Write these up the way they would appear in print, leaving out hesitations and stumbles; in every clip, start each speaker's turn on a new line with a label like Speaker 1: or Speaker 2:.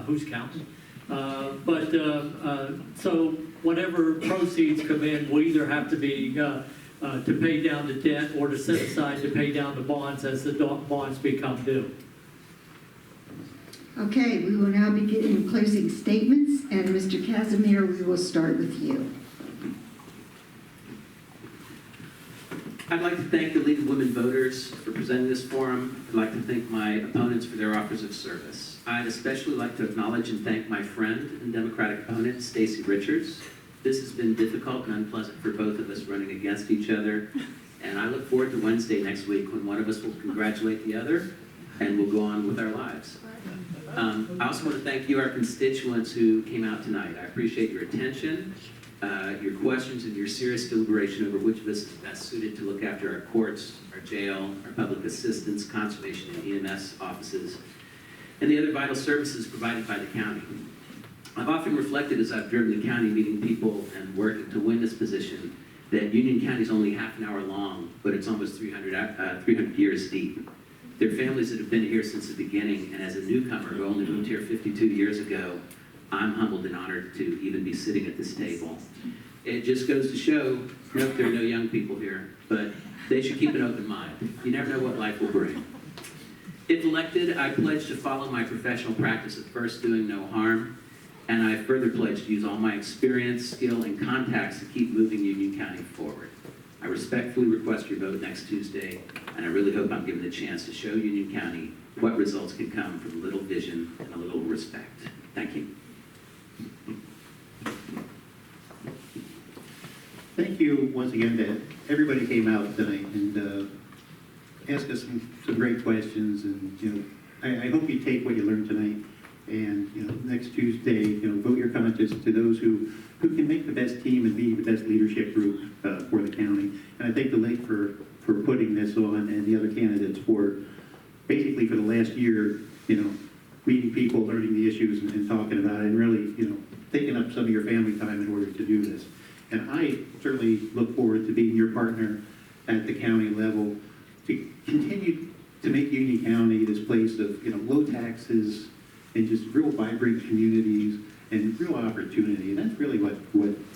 Speaker 1: who's counting? So whatever proceeds come in will either have to be to pay down the debt or to set aside to pay down the bonds as the bonds become due.
Speaker 2: Okay, we will now begin closing statements, and Mr. Casimir, we will start with you.
Speaker 3: I'd like to thank the League of Women Voters for presenting this forum. I'd like to thank my opponents for their offers of service. I'd especially like to acknowledge and thank my friend and Democratic opponent, Stacey Richards. This has been difficult and unpleasant for both of us running against each other, and I look forward to Wednesday next week when one of us will congratulate the other and we'll go on with our lives. I also want to thank you, our constituents who came out tonight. I appreciate your attention, your questions, and your serious deliberation over which of us is best suited to look after our courts, our jail, our public assistance, conservation, and EMS offices, and the other vital services provided by the county. I've often reflected as I've driven the county meeting people and working to win this position that Union County is only half an hour long, but it's almost 300 years deep. There are families that have been here since the beginning, and as a newcomer who only moved here 52 years ago, I'm humbled and honored to even be sitting at this table. It just goes to show, nope, there are no young people here, but they should keep an open mind. You never know what life will bring. If elected, I pledge to follow my professional practice of first doing no harm, and I further pledge to use all my experience, skill, and contacts to keep moving Union County forward. I respectfully request your vote next Tuesday, and I really hope I'm given the chance to show Union County what results can come from a little vision and a little respect. Thank you.
Speaker 4: Thank you once again to everybody who came out tonight and asked us some great questions. And I hope you take what you learned tonight. And next Tuesday, vote your conscience to those who can make the best team and be the best leadership group for the county. And I thank the league for putting this on, and the other candidates for basically for the last year, meeting people, learning the issues, and talking about it, and really, taking up some of your family time in order to do this. And I certainly look forward to being your partner at the county level to continue to make Union County this place of low taxes and just real vibrant communities and real opportunity. And that's really what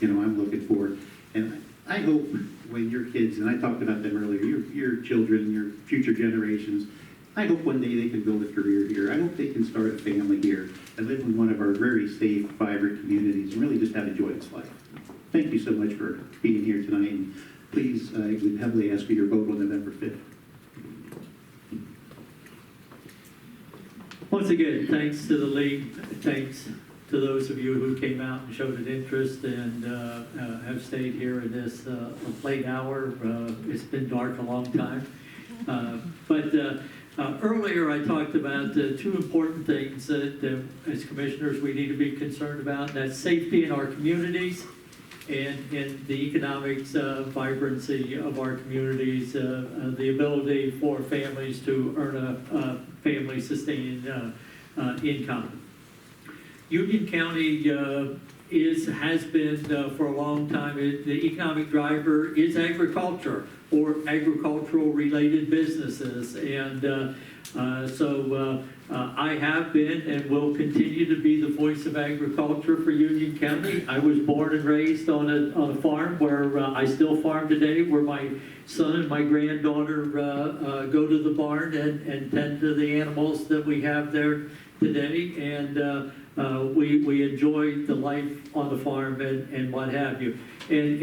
Speaker 4: I'm looking for. And I hope when your kids, and I talked about them earlier, your children, your future generations, I hope one day they can build a career here. I hope they can start a family here and live in one of our very safe, vibrant communities and really just have a joyous life. Thank you so much for being here tonight. And please, I would heavily ask for your vote on November 5th.
Speaker 1: Once again, thanks to the league, thanks to those of you who came out and showed an interest and have stayed here in this late hour. It's been dark a long time. Earlier I talked about two important things that as commissioners we need to be concerned about, and that's safety in our communities and the economic vibrancy of our communities, the ability for families to earn a family-sustaining income. Union County has been for a long time, the economic driver is agriculture or agricultural-related businesses, and I have been and will continue to be the voice of agriculture for Union County. I was born and raised on a farm where I still farm today, where my son and my granddaughter go to the barn and tend to the animals that we have there today, and we enjoy the life on the farm and what have you. And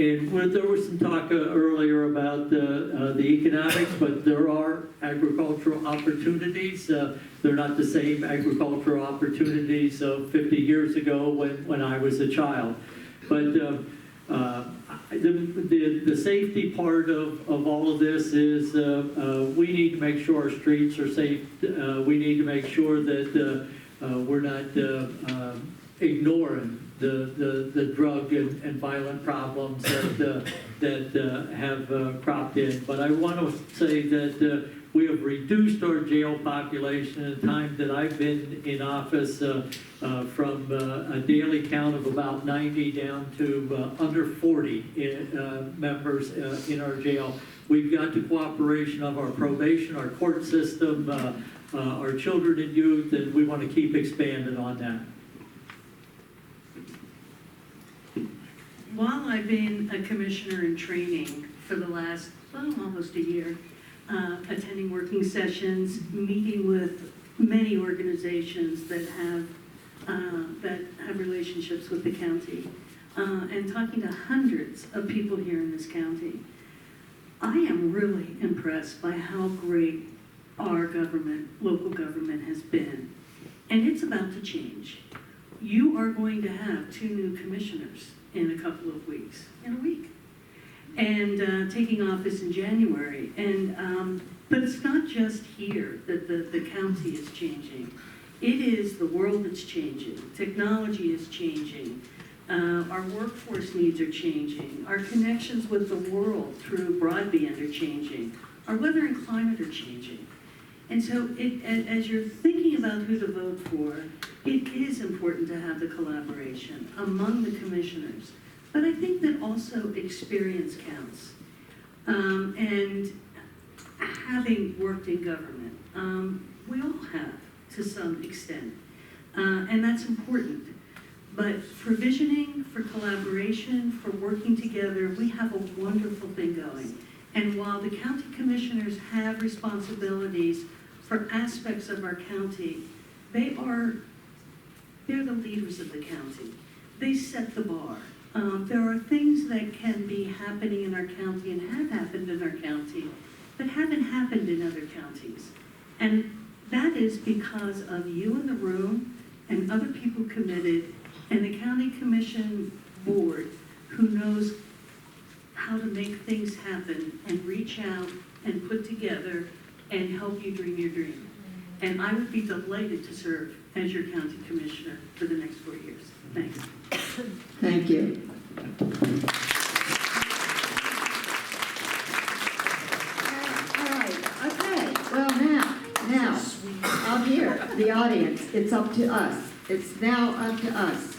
Speaker 1: there was some talk earlier about the economics, but there are agricultural opportunities. They're not the same agricultural opportunities of 50 years ago when I was a child. But the safety part of all of this is we need to make sure our streets are safe. We need to make sure that we're not ignoring the drug and violent problems that have cropped in. But I want to say that we have reduced our jail population in the time that I've been in office from a daily count of about 90 down to under 40 members in our jail. We've got the cooperation of our probation, our court system, our children and youth, and we want to keep expanding on that.
Speaker 5: While I've been a commissioner in training for the last, almost a year, attending working sessions, meeting with many organizations that have relationships with the county, and talking to hundreds of people here in this county, I am really impressed by how great our government, local government has been. And it's about to change. You are going to have 2 new commissioners in a couple of weeks, in a week, and taking office in January. And but it's not just here that the county is changing. It is the world that's changing. Technology is changing. Our workforce needs are changing. Our connections with the world through broadband are changing. Our weather and climate are changing. And so as you're thinking about who to vote for, it is important to have the collaboration among the commissioners. But I think that also experience counts. And having worked in government, we all have to some extent. And that's important. But for visioning, for collaboration, for working together, we have a wonderful thing going. And while the county commissioners have responsibilities for aspects of our county, they're the leaders of the county. They set the bar. There are things that can be happening in our county and have happened in our county that haven't happened in other counties. And that is because of you in the room and other people committed and the county commission board who knows how to make things happen and reach out and put together and help you dream your dream. And I would be delighted to serve as your county commissioner for the next 4 years. Thanks.
Speaker 2: Thank you. All right, okay. Well, now, out here, the audience, it's up to us. It's now up to us.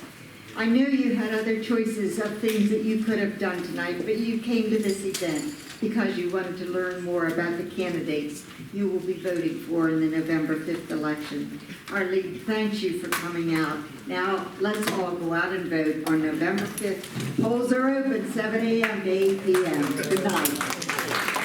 Speaker 2: I know you had other choices of things that you could have done tonight, but you came to this event because you wanted to learn more about the candidates you will be voting for in the November 5th election. Our league thanks you for coming out. Now, let's all go out and vote on November 5th. Polls are open 7 a.m. to 8 p.m. Good night.